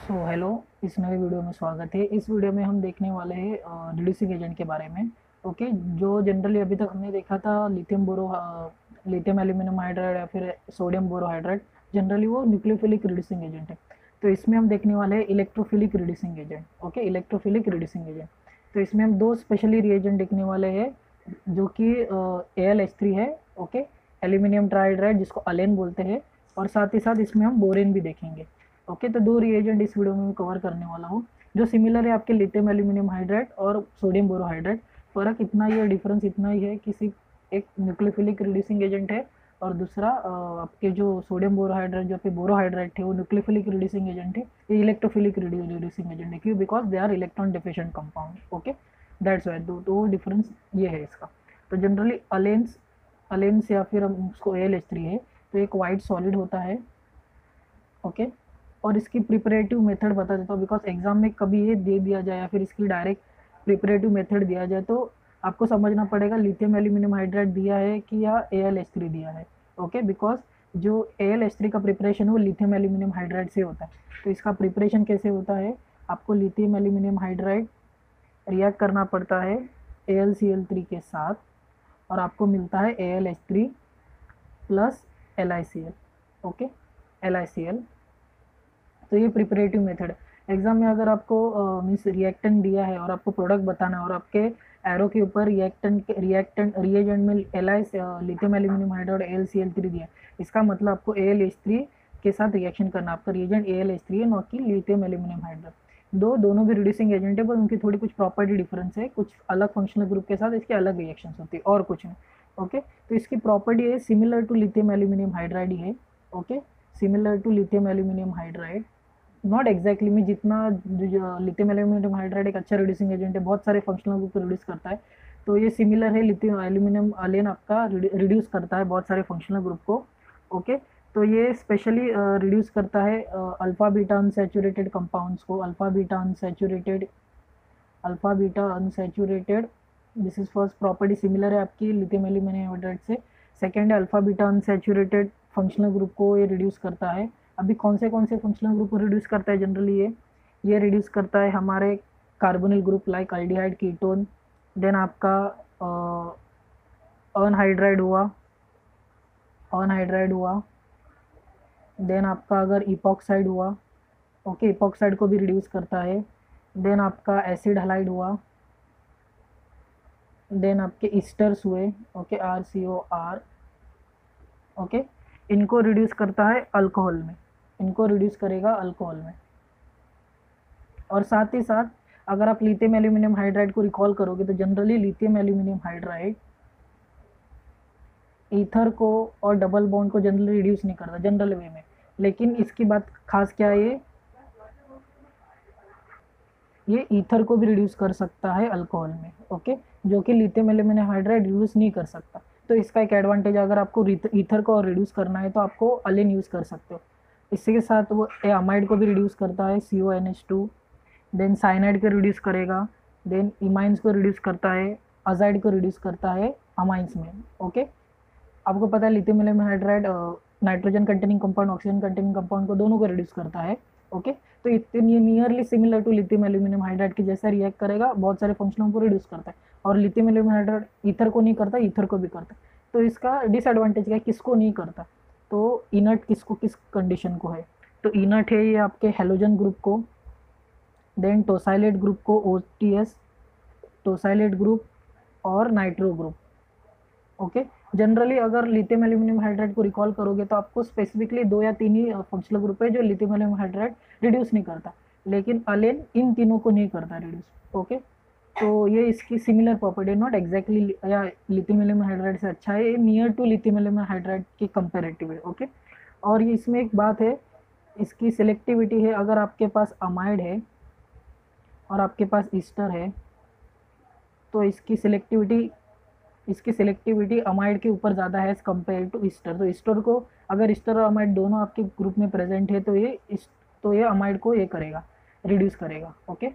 Hello, इस नए video में स्वागत है। इस वीडियो में हम देखने वाले हैं रिड्यूसिंग एजेंट के बारे में। ओके, जो जनरली अभी तक हमने देखा था लिथियम एल्यूमिनियम हाइड्राइड या फिर सोडियम बोरोहाइड्राइड, जनरली वो न्यूक्लियोफिलिक रिड्यूसिंग एजेंट है। तो इसमें हम देखने वाले हैं electrophilic reducing agent. Okay, electrophilic reducing agent. तो इसमें हम दो स्पेशली रिएजेंट देखने वाले हैं, जो कि AlH3 है। ओके, एल्यूमिनियम ट्राइहाइड्राइड, जिसको अलेन बोलते हैं, और साथ ही साथ इसमें हम बोरेन भी देखेंगे। ओके, तो दो रिएजेंट इस वीडियो में मैं कवर करने वाला हूँ, जो सिमिलर है आपके लिथियम एल्यूमिनियम हाइड्राइड और सोडियम बोरोहाइड्राइड। फ़र्क इतना ही है, डिफरेंस इतना ही है कि सिर्फ एक न्यूक्लियोफिलिक रिड्यूसिंग एजेंट है और दूसरा आपके जो सोडियम बोरोहाइड्राइड, जो आपके बोरोहाइड्राइड थे, वो न्यूक्लियोफिलिक रिड्यूसिंग एजेंट है। ये इलेक्ट्रोफिलिक रिड्यूसिंग एजेंट है। क्यों? Because they are electron deficient compound. Okay, that's why. तो डिफरेंस ये है इसका। तो जनरली अलेन्स या फिर हम उसको AlH3 है, तो एक वाइट सॉलिड होता है। ओके, और इसकी प्रिपरेटिव मेथड बता देता हूँ, बिकॉज एग्जाम में कभी ये दे दिया जाए या फिर इसकी डायरेक्ट प्रिपरेटिव मेथड दिया जाए तो आपको समझना पड़ेगा लिथियम एल्यूमिनियम हाइड्राइड दिया है कि या AlH3 दिया है। ओके, बिकॉज जो AlH3 का प्रिपरेशन वो लिथियम एल्यूमिनियम हाइड्राइड से होता है। तो इसका प्रिपरेशन कैसे होता है? आपको लिथियम एल्यूमिनियम हाइड्राइड रिएक्ट करना पड़ता है AlCl3 के साथ, और आपको मिलता है AlH3 plus LiCl। Okay, LiCl। तो ये प्रिपरेटिव मेथड है। एग्जाम में अगर आपको मीन्स रिएक्टेंट दिया है और आपको प्रोडक्ट बताना है, और आपके एरो के ऊपर रिएजेंट में लिथियम एल्यूमिनियम हाइड्राइड AlCl3 दिया है, इसका मतलब आपको AlH3 के साथ रिएक्शन करना। आपका रिएजेंट AlH3 है, नॉट कि लिथियम एल्यूमिनियम हाइड्राइड। दोनों भी रिड्यूसिंग एजेंट है, पर उनकी थोड़ी कुछ प्रॉपर्टी डिफरेंस है। कुछ अलग फंक्शनल ग्रुप के साथ इसके अलग रिएक्शन होती है, और कुछ नहीं। ओके, तो इसकी प्रॉपर्टी है similar to lithium aluminium hydride ही है। Okay, similar to lithium aluminium hydride, not exactly में जितना लिथियम एल्यूमिनियम हाइड्राइड एक अच्छा रिड्यूसिंग एजेंट है, बहुत सारे फंक्शनल ग्रुप को रिड्यूस करता है। तो ये सिमिलर है, लिथियम एल्यूमिनियम अलेन आपका रिड्यूस करता है बहुत सारे फंक्शनल ग्रुप को। ओके, तो ये स्पेशली रिड्यूस करता है अल्फा बीटा अनसैचुरेटेड कंपाउंड्स को। Alpha beta unsaturated, this is first property, similar है आपकी लिथियम एल्यूमिनियम हाइड्राइड से। सेकेंड है alpha beta unsaturated functional group को ये रिड्यूस करता है। अभी कौन से फंक्शनल ग्रुप को रिड्यूस करता है जनरली? ये रिड्यूस करता है हमारे carbonyl group like aldehyde, ketone. Then आपका अनहाइड्राइड हुआ। देन आपका अगर इपॉक्साइड हुआ, ओके, इपॉक्साइड को भी रिड्यूस करता है। देन आपका एसिड हलाइड हुआ। देन आपके ईस्टर्स हुए, ओके, RCOR। ओके, इनको रिड्यूस करता है अल्कोहल में, इनको रिड्यूस करेगा अल्कोहल में। और साथ ही साथ अगर आप लिथियम एल्यूमिनियम हाइड्राइड को रिकॉल करोगे, तो generally lithium aluminium hydride ether को और डबल बॉन्ड को जनरली रिड्यूस नहीं करता जनरल वे में। लेकिन इसकी बात खास क्या है, ये ईथर को भी रिड्यूस कर सकता है अल्कोहल में। ओके, जो कि लिथियम एल्यूमिनियम हाइड्राइड रिड्यूस नहीं कर सकता। तो इसका एक एडवांटेज, अगर आपको ईथर को रिड्यूस करना है तो आपको अलेन यूज़ कर सकते हो। इसी के साथ वो अमाइड को भी रिड्यूस करता है, CONH2। देन साइनाइड को रिड्यूस करेगा। देन इमाइंस को रिड्यूस करता है, अजाइड को रिड्यूस करता है अमाइंस में। ओके, आपको पता है lithium aluminium hydride nitrogen containing compound, oxygen containing compound को दोनों को रिड्यूस करता है। ओके, तो इतनी nearly similar to lithium aluminium hydride के जैसा रिएक्ट करेगा, बहुत सारे फंक्शनों को रिड्यूस करता है। और लिथियम एल्यूमिनियम हाइड्राइड ईथर को नहीं करता, ईथर को भी करता है। तो इसका डिसएडवांटेज क्या है, किसको नहीं करता? तो इनर्ट किस कंडीशन को है? तो इनर्ट है ये आपके हेलोजन ग्रुप को, देन टोसाइलेट ग्रुप को, OTS टोसाइलेट ग्रुप और नाइट्रो ग्रुप। ओके, जनरली अगर लिथियम एल्यूमिनियम हाइड्राइड को रिकॉल करोगे तो आपको स्पेसिफिकली 2 या 3 ही फंक्शनल ग्रुप है जो लिथियम एल्यूमिनियम हाइड्राइड रिड्यूस नहीं करता, लेकिन अलेन इन तीनों को नहीं करता रिड्यूस। ओके, तो ये इसकी सिमिलर प्रॉपर्टी, नॉट एग्जैक्टली या लिथियम एल्यूमिनियम हाइड्राइड से अच्छा है, ये near to lithium aluminium hydride के कंपेरेटिव है। ओके, और ये इसमें एक बात है, इसकी सिलेक्टिविटी है। अगर आपके पास अमाइड है और आपके पास ईस्टर है, तो इसकी सिलेक्टिविटी अमाइड के ऊपर ज़्यादा है एज कम्पेयर टू ईस्टर। तो ईस्टर को, अगर ईस्टर और अमाइड दोनों आपके ग्रुप में प्रेजेंट है, तो ये अमाइड को ये करेगा, रिड्यूस करेगा। ओके,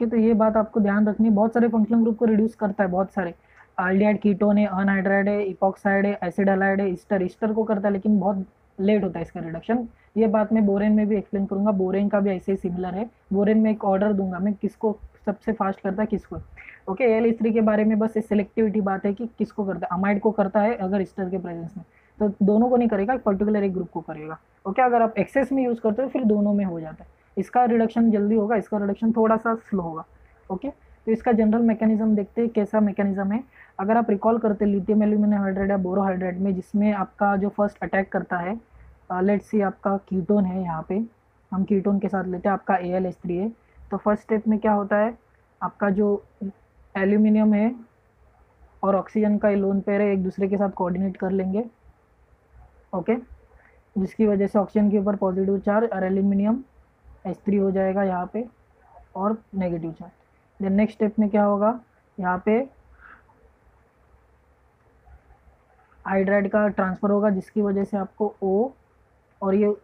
तो ये बात आपको ध्यान रखनी है। बहुत सारे फंक्शनल ग्रुप को रिड्यूस करता है, बहुत सारे। अल्डिहाइड कीटोन है, अनहाइड्राइड है, इपॉक्साइड है, एसिड हलाइड है, ईस्टर को करता है, लेकिन बहुत लेट होता है इसका रिडक्शन। ये बात मैं बोरेन में भी एक्सप्लेन करूंगा, बोरेन का भी ऐसे ही सिमिलर है। बोरेन में एक ऑर्डर दूंगा मैं किसको सबसे फास्ट करता है किसको। ओके, AlH3 के बारे में बस सिलेक्टिविटी बात है कि किसको करता है, अमाइड को करता है अगर ईस्टर के प्रेजेंस में, तो दोनों को नहीं करेगा, पर्टिकुलर एक ग्रुप को करेगा। ओके, अगर आप एक्सेस में यूज करते हो फिर दोनों में हो जाता है। इसका रिडक्शन जल्दी होगा, इसका रिडक्शन थोड़ा सा स्लो होगा। ओके, तो इसका जनरल मैकेनिज्म देखते हैं कैसा मैकेनिज्म है। अगर आप रिकॉल करते हैं लिथियम एल्यूमिनियम हाइड्राइड या बोरोहाइड्राइड में, जिसमें आपका जो फर्स्ट अटैक करता है, लेट्स सी आपका कीटोन है, यहाँ पे हम कीटोन के साथ लेते हैं, आपका AlH3 है। तो फर्स्ट स्टेप में क्या होता है, आपका जो एल्यूमिनियम है और ऑक्सीजन का लोन पेयर है एक दूसरे के साथ कोऑर्डिनेट कर लेंगे। ओके, जिसकी वजह से ऑक्सीजन के ऊपर पॉजिटिव चार्ज और एल्यूमिनियम H3 हो जाएगा यहाँ पे और negative charge. Then next step में क्या होगा, यहाँ पे हाइड्राइड का ट्रांसफर होगा, जिसकी वजह से आपको O और ये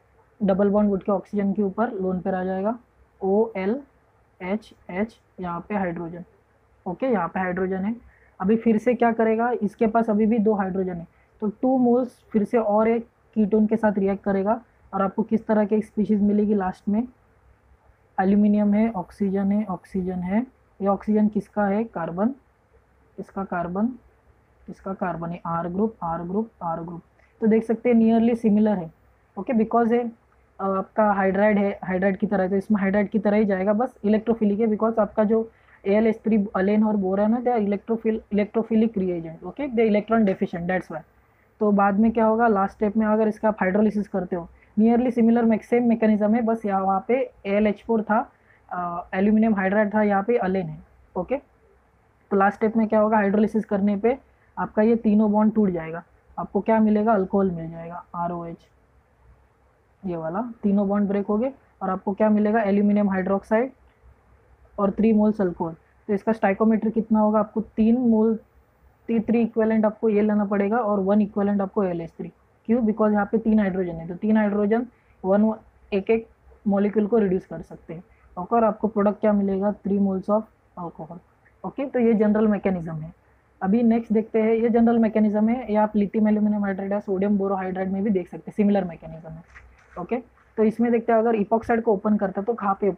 डबल बॉन्ड उठ के ऑक्सीजन के ऊपर लोन पेयर आ जाएगा, OLH, यहाँ पे हाइड्रोजन। ओके, यहाँ पे हाइड्रोजन है। अभी फिर से क्या करेगा, इसके पास अभी भी 2 हाइड्रोजन है, तो 2 मोल्स फिर से और एक कीटोन के साथ रिएक्ट करेगा और आपको किस तरह की एक स्पीशीज मिलेगी लास्ट में, एल्यूमिनियम है, ऑक्सीजन है, ऑक्सीजन है। ये ऑक्सीजन किसका है, कार्बन, इसका कार्बन, इसका कार्बन है, R group, R group, R group. तो देख सकते हैं नियरली सिमिलर है। ओके, बिकॉज है आपका हाइड्राइड है, हाइड्राइड की तरह है, तो इसमें हाइड्राइड की तरह ही जाएगा, बस इलेक्ट्रोफिलिक है, बिकॉज आपका जो AlH3 अलेन और बोरान है, they are electrophilic reagent. Okay, they electron deficient, that's why. तो बाद में क्या होगा, लास्ट स्टेप में अगर इसका आप हाइड्रोलिसिस करते हो, नियरली सिमिलर सेम मैकेनिज्म है, बस यहाँ वहाँ पे AlH4 था, एल्यूमिनियम हाइड्राइड था, यहाँ पे अलेन है। ओके, तो लास्ट स्टेप में क्या होगा, हाइड्रोलिसिस करने पे आपका ये तीनों बॉन्ड टूट जाएगा, आपको क्या मिलेगा, अल्कोहल मिल जाएगा, ROH, ये वाला तीनों बॉन्ड ब्रेक हो गए और आपको क्या मिलेगा, एल्यूमिनियम हाइड्रोक्साइड और 3 मोल्स अल्कोहल। तो इसका स्टाइकोमेट्री कितना होगा, आपको 3 मोल 3 इक्वेलेंट आपको ये लेना पड़ेगा और 1 इक्वेलेंट आपको AlH3। क्यों, बिकॉज यहाँ पे 3 हाइड्रोजन है, तो 3 हाइड्रोजन एक एक मॉलिक्यूल को रिड्यूस कर सकते हैं, और आपको प्रोडक्ट क्या मिलेगा, 3 मोल्स ऑफ अल्कोहल। ओके, तो ये जनरल मैकेनिज्म है। अभी नेक्स्ट देखते हैं, ये जनरल मैकेनिज्म है, ये आप लिथियम एल्यूमिनियम हाइड्राइड या सोडियम बोरोहाइड्राइड में भी देख सकते हैं, सिमिलर मैकेनिज्म है। ओके, तो इसमें देखते हैं अगर इपॉक्साइड को ओपन करता है तो कहाँ पे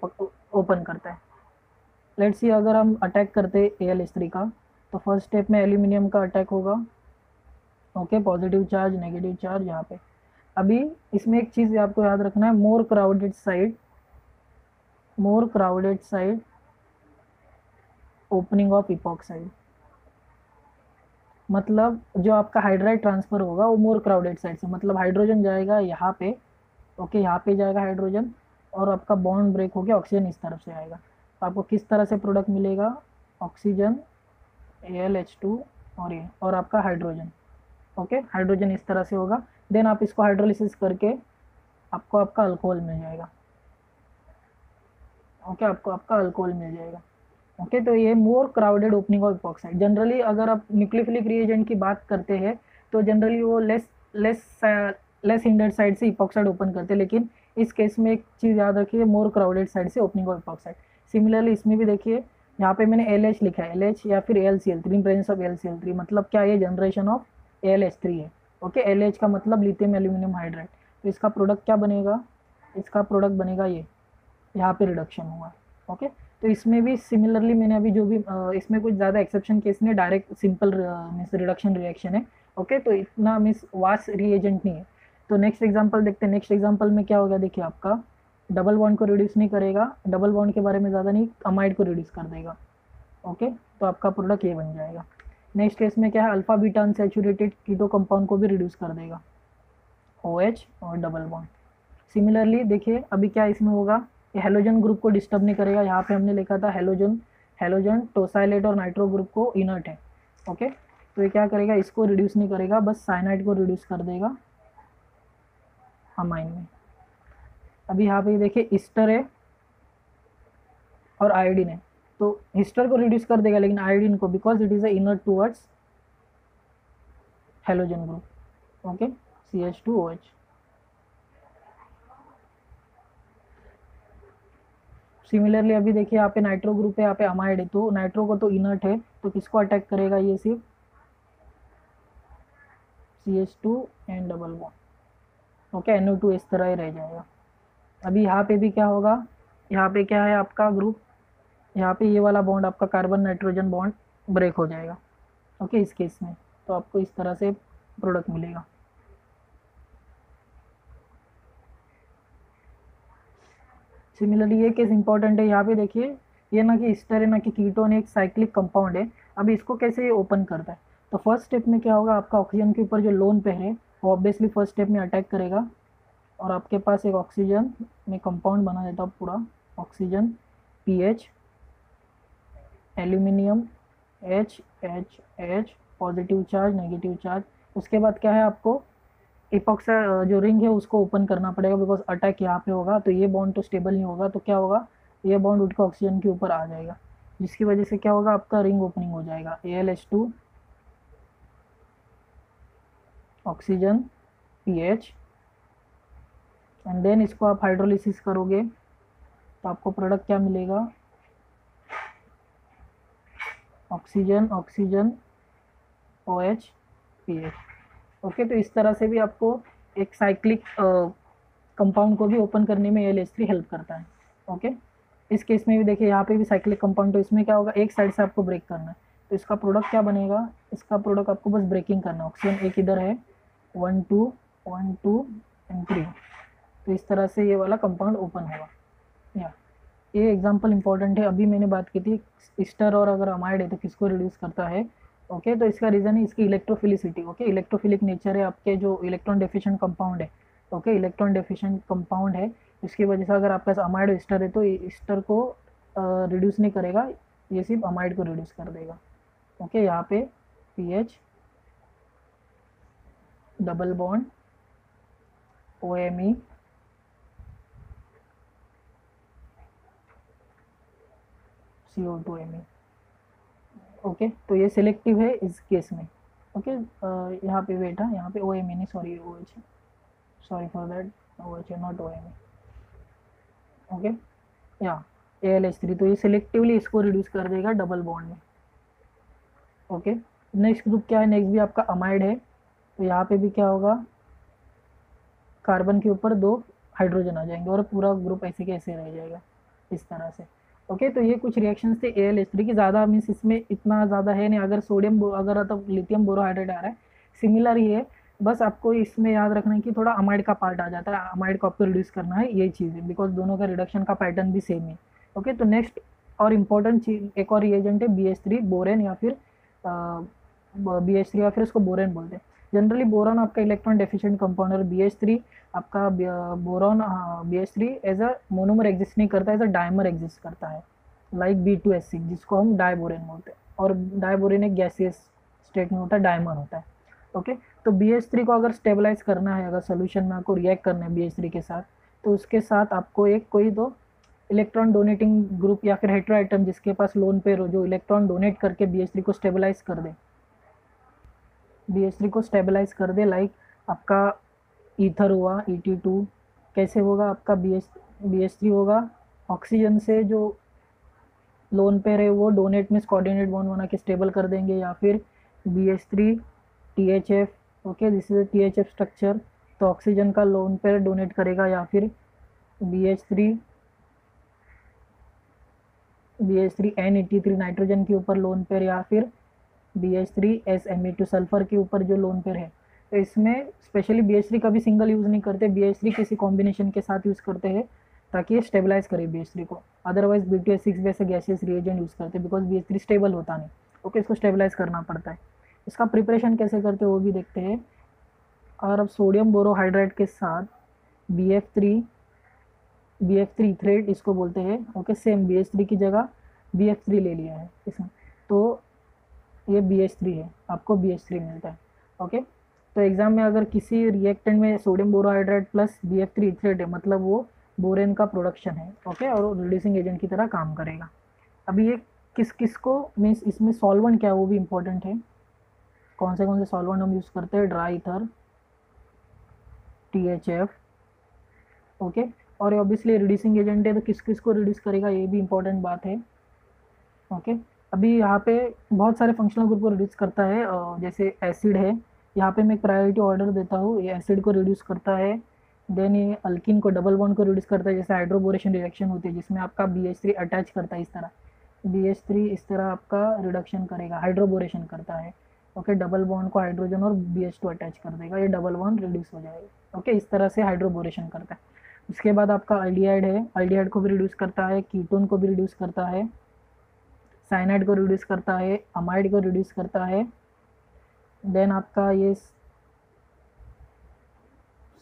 ओपन करता है। लेट्स सी अगर हम अटैक करते हैं AlH3 का, तो फर्स्ट स्टेप में एल्यूमिनियम का अटैक होगा। Okay, positive charge, negative charge यहाँ पे। अभी इसमें एक चीज़ आपको याद रखना है, more crowded side opening of epoxide, मतलब जो आपका हाइड्राइड ट्रांसफर होगा वो मोर क्राउडेड साइड से, मतलब हाइड्रोजन जाएगा यहाँ पे। ओके, यहाँ पे जाएगा हाइड्रोजन और आपका बॉन्ड ब्रेक हो गया, ऑक्सीजन इस तरफ से आएगा, तो आपको किस तरह से प्रोडक्ट मिलेगा, ऑक्सीजन, AlH2 और ये और आपका हाइड्रोजन। ओके, हाइड्रोजन इस तरह से होगा, देन आप इसको हाइड्रोलिसिस करके आपको आपका अल्कोहल मिल जाएगा। ओके, आपको आपका अल्कोहल मिल जाएगा। ओके, तो ये more crowded opening of epoxide. Generally अगर आप न्यूक्लियोफिलिक रिएजेंट की बात करते हैं तो जनरली वो लेस हिंडर्ड साइड से इपॉक्साइड ओपन करते हैं, लेकिन इस केस में एक चीज़ याद रखिए, मोर क्राउडेड साइड से ओपनिंग ऑफ इपॉक्साइड। सिमिलरली इसमें भी देखिए, यहाँ पे मैंने LH लिखा है, LH या फिर AlCl3 in presence of AlCl3, मतलब क्या, ये जनरेशन ऑफ AlH3 है। ओके, LH का मतलब लिथियम एल्यूमिनियम हाइड्राइड, तो इसका प्रोडक्ट क्या बनेगा, इसका प्रोडक्ट बनेगा ये, यहाँ पे रिडक्शन हुआ। ओके, तो इसमें भी सिमिलरली मैंने अभी जो भी इसमें कुछ ज़्यादा एक्सेप्शन केस नहीं, direct simple means reduction reaction है। ओके, तो इतना मीन्स वास्ट रिएजेंट नहीं है। तो नेक्स्ट एग्जांपल देखते हैं, नेक्स्ट एग्जांपल में क्या होगा, देखिए आपका डबल बॉन्ड को रिड्यूस नहीं करेगा, डबल बॉन्ड के बारे में ज़्यादा नहीं, अमाइड को रिड्यूस कर देगा। ओके, तो आपका प्रोडक्ट ये बन जाएगा। नेक्स्ट केस में क्या है, अल्फा बीटा अनसैचुरेटेड कीटो कंपाउंड को भी रिड्यूस कर देगा, OH और डबल बॉन्ड। सिमिलरली देखिए अभी क्या इसमें होगा, ये हेलोजन ग्रुप को डिस्टर्ब नहीं करेगा, यहाँ पे हमने लिखा था हेलोजन टोसाइलेट और नाइट्रो ग्रुप को इनर्ट है। ओके, तो ये क्या करेगा, इसको रिड्यूस नहीं करेगा, बस साइनाइड को रिड्यूस कर देगा अमाइन में। अभी यहाँ पे देखिए ईस्टर है और आयोडीन है, तो हिस्टर को रिड्यूस कर देगा लेकिन आयोडीन को, because it is a inert towards halogen group. Okay, CH2OH। Similarly अभी देखिए यहाँ पे नाइट्रो ग्रुप है, यहाँ पे अमाइड है, तो नाइट्रो को तो इनर्ट है, तो किसको अटैक करेगा, ये सिर्फ CH2 and double bond. Okay, NO2 इस तरह ही रह जाएगा। अभी यहाँ पे भी क्या होगा, यहाँ पे क्या है आपका ग्रुप, यहाँ पे ये वाला बॉन्ड आपका कार्बन नाइट्रोजन बॉन्ड ब्रेक हो जाएगा। ओके, इस केस में तो आपको इस तरह से प्रोडक्ट मिलेगा। सिमिलरली ये केस इंपॉर्टेंट है, यहाँ पे देखिए ये ना कि एस्टर है ना कि कीटोन, एक साइक्लिक कंपाउंड है। अभी इसको कैसे ये ओपन करता है, तो फर्स्ट स्टेप में क्या होगा, आपका ऑक्सीजन के ऊपर जो लोन पेयर है वो ऑब्वियसली फर्स्ट स्टेप में अटैक करेगा, और आपके पास एक ऑक्सीजन में कंपाउंड बना देता हूँ पूरा, oxygen pH, aluminium H H H, positive charge negative charge. उसके बाद क्या है, आपको इपॉक्सा जो रिंग है उसको ओपन करना पड़ेगा, बिकॉज अटैक यहाँ पे होगा तो ये बॉन्ड तो स्टेबल नहीं होगा, तो क्या होगा, ये बॉन्ड उठ के ऑक्सीजन के ऊपर आ जाएगा, जिसकी वजह से क्या होगा, आपका रिंग ओपनिंग हो जाएगा, AlH2 oxygen pH, and then इसको आप हाइड्रोलिसिस करोगे तो आपको प्रोडक्ट क्या मिलेगा, oxygen oxygen OH pH. Okay, तो इस तरह से भी आपको एक साइक्लिक कंपाउंड को भी ओपन करने में AlH3 हेल्प करता है। ओके, इस केस में भी देखिए यहाँ पे भी साइक्लिक कंपाउंड, तो इसमें क्या होगा, एक साइड से आपको ब्रेक करना है, तो इसका प्रोडक्ट क्या बनेगा, इसका प्रोडक्ट आपको बस ब्रेकिंग करना है। ऑक्सीजन एक इधर है, 1 2 1 2 एंड 3, तो इस तरह से ये वाला कंपाउंड ओपन होगा। या ये एग्जांपल इंपॉर्टेंट है, अभी मैंने बात की थी एस्टर और अगर अमाइड है तो किसको रिड्यूस करता है। ओके, तो इसका रीज़न है इसकी इलेक्ट्रोफिलिसिटी। ओके, इलेक्ट्रोफिलिक नेचर है आपके जो इलेक्ट्रॉन डेफिशिएंट कंपाउंड है। ओके, इलेक्ट्रॉन डेफिशिएंट कंपाउंड है, इसकी वजह से अगर आपके पास अमाइड एस्टर है तो एस्टर को रिड्यूस नहीं करेगा, ये सिर्फ अमाइड को रिड्यूस कर देगा। ओके, यहाँ पे pH double bond OMe CO2Me। Okay, तो ये सिलेक्टिव है इस केस में। ओके, यहाँ पे वेट है, यहाँ पे OMe नहीं, sorry OH, sorry for that, OH not OMe। Okay, या AlH3, तो ये सिलेक्टिवली इसको रिड्यूस कर देगा डबल बॉन्ड में। ओके, नेक्स्ट ग्रुप क्या है, नेक्स्ट भी आपका अमाइड है, तो यहाँ पे भी क्या होगा, कार्बन के ऊपर 2 हाइड्रोजन आ जाएंगे और पूरा ग्रुप ऐसे के ऐसे रह जाएगा इस तरह से। ओके, तो ये कुछ रिएक्शंस थे AlH3 की, ज़्यादा मीन्स इसमें इतना ज़्यादा है नहीं। अगर सोडियम अगर तो लिथियम बोरोहाइड्रेट आ रहा है, सिमिलर ही है, बस आपको इसमें याद रखना है कि थोड़ा अमाइड का पार्ट आ जाता है, अमाइड को आपको रिड्यूस करना है, यही चीज़ है, बिकॉज दोनों का रिडक्शन का पैटर्न भी सेम है। ओके, तो नेक्स्ट और इम्पोर्टेंट चीज एक और रिएजेंट है BH3 बोरेन, या फिर BH3 या फिर उसको बोरेन बोलते हैं। जनरली बोरॉन आपका इलेक्ट्रॉन डेफिशिएंट कंपाउंड है, BH3 आपका boron BH3 as a monomer exist नहीं करता, एज अ डायमर एग्जिस्ट करता है, लाइक B2H6 जिसको हम डाइबोरेन बोलते हैं, और डाइबोरेन एक गैसियस स्टेट में होता है, डायमर होता है। ओके, तो BH3 को अगर स्टेबलाइज करना है, अगर सोल्यूशन में आपको रिएक्ट करना है BH3 के साथ, तो उसके साथ आपको एक कोई दो इलेक्ट्रॉन डोनेटिंग ग्रुप या फिर हेटेरो आइटम जिसके पास लोन पेयर हो, जो इलेक्ट्रॉन डोनेट करके BH3 को स्टेबलाइज कर दे, BH3 को स्टेबलाइज कर दे, लाइक आपका ईथर हुआ ET2। कैसे होगा आपका BH3 होगा, ऑक्सीजन से जो लोन पेयर है वो डोनेट में कोऑर्डिनेट बॉन्ड बना के स्टेबल कर देंगे, या फिर BH3 THF। Okay, this is THF structure, तो ऑक्सीजन का लोन पेयर डोनेट करेगा, या फिर BH3 NE3 नाइट्रोजन के ऊपर लोन पेयर, या फिर BH3SME2 सल्फर के ऊपर जो लोन पेयर है। तो इसमें स्पेशली BH3 का भी सिंगल यूज़ नहीं करते, BH3 किसी कॉम्बिनेशन के साथ यूज़ करते हैं ताकि ये स्टेबलाइज करे BH3 को। अदरवाइज B2H6 वैसे गैसियस रिएजेंट यूज़ करते हैं, बिकॉज BH3 स्टेबल होता नहीं। ओके, इसको स्टेबलाइज करना पड़ता है। इसका प्रिपरेशन कैसे करते हैं वो भी देखते हैं। और अब सोडियम बोरोहाइड्रेट के साथ BF3 इथरेट इसको बोलते हैं। ओके, सेम BH3 की जगह BF3 ले लिया है इसमें, तो ये BH3 है, आपको BH3 मिलता है। ओके, तो एग्जाम में अगर किसी रिएक्टेंट में sodium borohydride plus BF3 etherate है, मतलब वो बोरेन का प्रोडक्शन है। ओके, और रिड्यूसिंग एजेंट की तरह काम करेगा। अभी ये किस को मीन्स इसमें सॉल्वेंट क्या है वो भी इंपॉर्टेंट है। कौन से सॉल्वेंट हम यूज़ करते हैं, ड्राई ईथर, THF। ओके, और ऑब्वियसली रिड्यूसिंग एजेंट है तो किस को रिड्यूस करेगा, ये भी इंपॉर्टेंट बात है। ओके, अभी यहाँ पे बहुत सारे फंक्शनल ग्रुप को रिड्यूस करता है, जैसे एसिड है, यहाँ पे मैं एक प्रायोरिटी ऑर्डर देता हूँ, ये एसिड को रिड्यूस करता है, देन ये अल्किन को, डबल बॉन्ड को रिड्यूस करता है, जैसे हाइड्रोबोरेशन रिएक्शन होती है जिसमें आपका BH3 अटैच करता है, इस तरह BH3 इस तरह आपका रिडक्शन करेगा, हाइड्रोबोरेशन करता है। ओके, डबल बॉन्ड को हाइड्रोजन और BH2 अटैच कर देगा, ये डबल बॉन्ड रिड्यूस हो जाएगा। ओके, इस तरह से हाइड्रोबोरेशन करता है। उसके बाद आपका अल्डिहाइड है, अल्डिहाइड को भी रिड्यूस करता है, कीटोन को भी रिड्यूस करता है, साइनाइड को रिड्यूस करता है, अमाइड को रिड्यूस करता है। देन आपका ये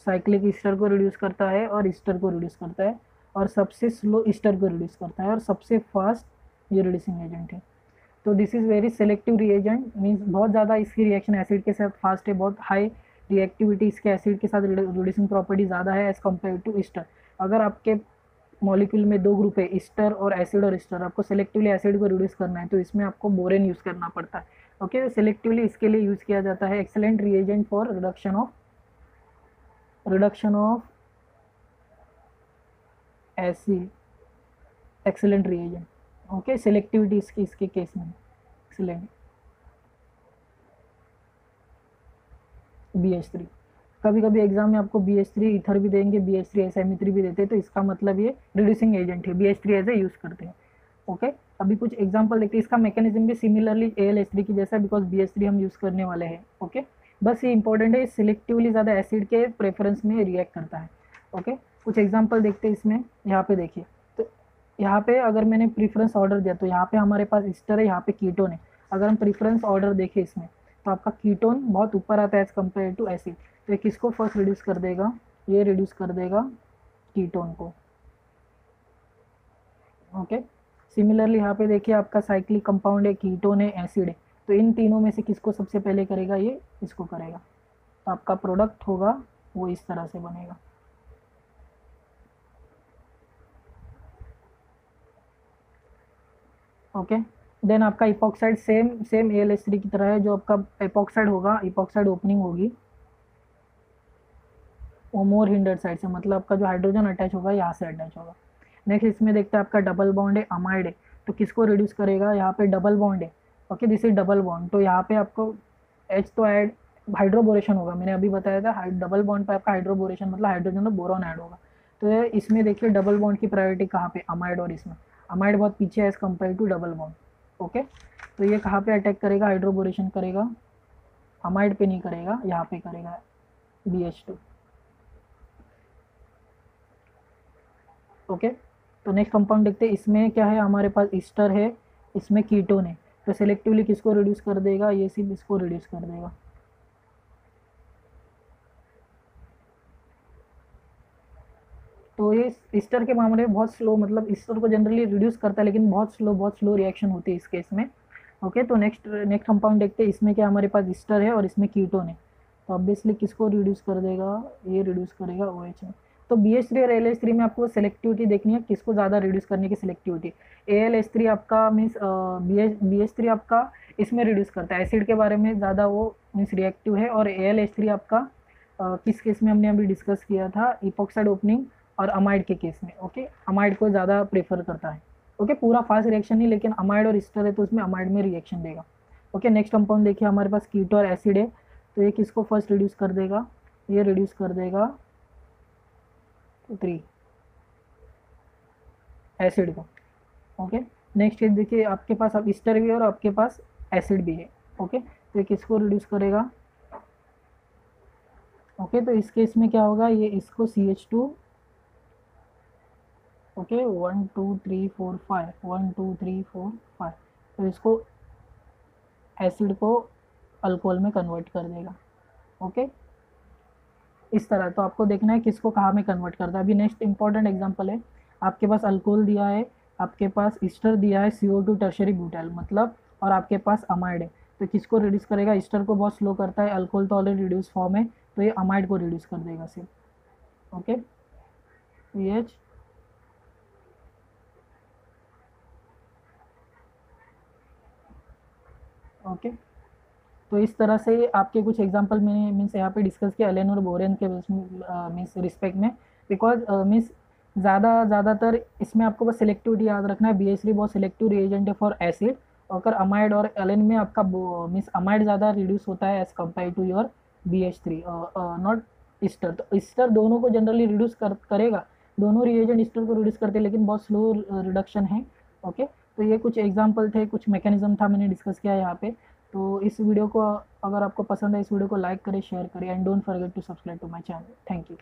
साइक्लिक ईस्टर को रिड्यूस करता है और ईस्टर को रिड्यूस करता है, और सबसे स्लो ईस्टर को रिड्यूस करता है, और सबसे फास्ट ये रिड्यूसिंग एजेंट है। तो this is very selective reagent, means बहुत ज़्यादा इसकी रिएक्शन एसिड के साथ फास्ट है, बहुत हाई रिएक्टिविटी इसके एसिड के साथ रिड्यूसिंग प्रॉपर्टी ज़्यादा है एज़ कम्पेयर टू ईस्टर। अगर आपके मॉलिक्यूल में दो ग्रुप है, ईस्टर और एसिड और ईस्टर, आपको सेलेक्टिवली एसिड को रिड्यूस करना है तो इसमें आपको बोरेन यूज़ करना पड़ता है। ओके, सेलेक्टिवली इसके लिए यूज़ किया जाता है। Excellent reagent for reduction of acid, excellent reagent. Okay, selectivity इसके केस में एक्सेलेंट। BH3, कभी कभी एग्जाम में आपको BH3 ईथर भी देंगे, BH3 SiO3 भी देते हैं, तो इसका मतलब ये रिड्यूसिंग एजेंट है, BH3 एज ए यूज़ करते हैं। ओके, अभी कुछ एग्जांपल देखते हैं। इसका मैकेनिज्म भी सिमिलरली AlH3 की जैसा, बिकॉज BH3 हम यूज़ करने वाले हैं। ओके, बस ये इंपॉर्टेंट है, सिलेक्टिवली ज़्यादा एसिड के प्रेफरेंस में रिएक्ट करता है। ओके, कुछ एग्जाम्पल देखते हैं इसमें। यहाँ पे देखिए, तो यहाँ पे अगर मैंने प्रीफरेंस ऑर्डर दिया तो यहाँ पे हमारे पास ईस्टर है, यहाँ पे कीटोन है। अगर हम प्रीफरेंस ऑर्डर देखें इसमें तो आपका कीटोन बहुत ऊपर आता है एज कम्पेयर टू एसिड। तो ये किसको फर्स्ट रिड्यूस कर देगा, ये रिड्यूस कर देगा कीटोन को। ओके, सिमिलरली यहाँ पे देखिए आपका साइक्लिक कंपाउंड है, कीटोन है, एसिड है, तो इन तीनों में से किसको सबसे पहले करेगा, ये इसको करेगा। तो आपका प्रोडक्ट होगा वो इस तरह से बनेगा। ओके, देन आपका इपॉक्साइड सेम AlH3 की तरह है। जो आपका इपॉक्साइड होगा, इपॉक्साइड ओपनिंग होगी वो मोर हिंडर्ड साइड से, मतलब आपका जो हाइड्रोजन अटैच होगा यहाँ से अटैच होगा। नेक्स्ट इसमें देखते हैं आपका डबल बॉन्ड है, अमाइड है, तो किसको रिड्यूस करेगा, यहाँ पे डबल बॉन्ड है। Okay, this is double bond, तो यहाँ पे आपको H तो ऐड, हाइड्रोबोरेशन होगा, मैंने अभी बताया था डबल बॉन्ड पे आपका हाइड्रोबोरेशन मतलब हाइड्रोजन और बोरॉन ऐड होगा। तो इसमें देखिए डबल बॉन्ड की प्रायोरिटी कहाँ पे, अमाइड, और इसमें अमाइड बहुत पीछे है as compare to double bond. Okay, तो ये कहाँ पे अटैक करेगा, हाइड्रोबोरेशन करेगा, अमाइड पे नहीं करेगा, यहाँ पे करेगा BH2। ओके, तो नेक्स्ट कंपाउंड देखते हैं। इसमें क्या है, हमारे पास ईस्टर है, इसमें कीटोन है, तो सेलेक्टिवली किसको रिड्यूस कर देगा, ये सिर्फ इसको रिड्यूस कर देगा। तो ये ईस्टर के मामले में बहुत स्लो, मतलब ईस्टर को जनरली रिड्यूस करता है लेकिन बहुत स्लो रिएक्शन होती है इस केस में। ओके, तो नेक्स्ट कंपाउंड देखते हैं। इसमें क्या हमारे पास ईस्टर है और इसमें कीटोन है, तो ऑब्वियसली किसको रिड्यूस कर देगा, ये रिड्यूस करेगा OH में। तो BH3 और AlH3 में आपको सेलेक्टिविटी देखनी है, किसको ज़्यादा रिड्यूस करने की सेलेक्टिविटी। AlH3 आपका मीन्स BH3 आपका इसमें रिड्यूस करता है, एसिड के बारे में ज़्यादा वो मीन्स रिएक्टिव है, और AlH3 आपका किस केस में हमने अभी डिस्कस किया था, इपॉक्साइड ओपनिंग और अमाइड के केस में। ओके, अमाइड को ज़्यादा प्रेफर करता है। ओके, पूरा फास्ट रिएक्शन नहीं, लेकिन अमाइड और ईस्टर है तो उसमें अमाइड में रिएक्शन देगा। ओके, नेक्स्ट कंपाउंड देखिए, हमारे पास कीटो और एसिड है, तो ये किसको फर्स्ट रिड्यूस कर देगा, ये रिड्यूस कर देगा 3 एसिड को। ओके, नेक्स्ट ये देखिए, आपके पास अब ईस्टर भी है और आपके पास एसिड भी है। ओके, तो ये किसको रिड्यूस करेगा। ओके, तो इस केस में क्या होगा, ये इसको CH2, ओके 1 2 3 4 5 1 2 3 4 5, तो इसको एसिड को अल्कोहल में कन्वर्ट कर देगा। ओके, इस तरह। तो आपको देखना है किसको कहाँ में कन्वर्ट करता है। अभी नेक्स्ट इंपॉर्टेंट एग्जांपल है, आपके पास अल्कोहल दिया है, आपके पास ईस्टर दिया है CO2 टर्शरी ब्यूटाइल मतलब, और आपके पास अमाइड है, तो किसको रिड्यूस करेगा, ईस्टर को बहुत स्लो करता है, अल्कोहल तो ऑलरेडी रिड्यूस फॉर्म है, तो ये अमाइड को रिड्यूस कर देगा सिर्फ। ओके, PH ओके, तो इस तरह से आपके कुछ एग्जांपल मैंने मीन्स यहाँ पे डिस्कस किया एलेन और बोरेन के मीन्स रिस्पेक्ट में, बिकॉज मीन्स ज़्यादातर इसमें आपको बस सिलेक्टिविटी याद रखना है। BH3 बहुत सिलेक्टिव रिएजेंट है फॉर एसिड, अगर अमाइड और एलेन में आपका मीन्स अमाइड ज़्यादा रिड्यूस होता है as compare to your BH3, not ester, तो ईस्टर दोनों को जनरली रिड्यूस करेगा, दोनों रिएजेंट ईस्टर को रिड्यूस करते हैं, लेकिन बहुत स्लो रिडक्शन है। ओके, तो ये कुछ एग्जाम्पल थे, कुछ मैकेनिज्म था मैंने डिस्कस किया यहाँ पे। तो इस वीडियो को अगर आपको पसंद है, इस वीडियो को लाइक करें, शेयर करें, and don't forget to subscribe to my channel. Thank you.